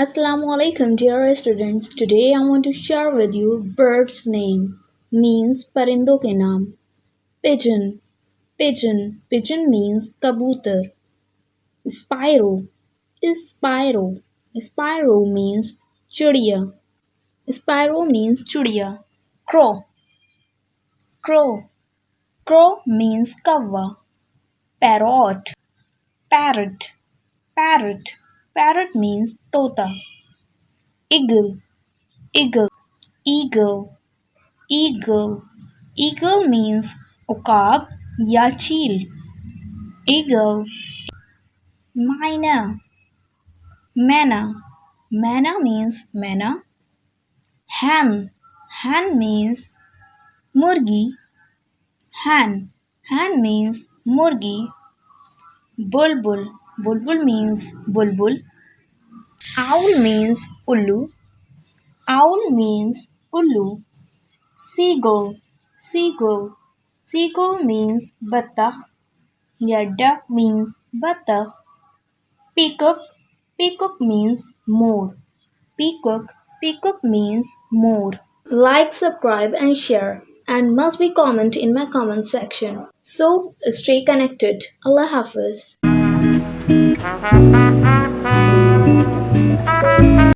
Assalamu alaikum dear students. Today I want to share with you bird's name means परिंदों के नाम. Pigeon, pigeon means कबूतर. Sparrow, sparrow means चिड़िया. Crow, crow means कौवा. Parrot, parrot, parrot means तोता. Eagle, eagle, eagle means उकाब या चील. Eagle. Myna, manna means manna. Hen means मुर्गी. Hen means मुर्गी. Bulbul means bulbul. Owl means ullu. Seagull, seagull means बत्तख या duck means बत्तख. Peacock means more. Peacock means more. Like, subscribe and share and must be comment in my comment section. So stay connected. Allah Hafiz.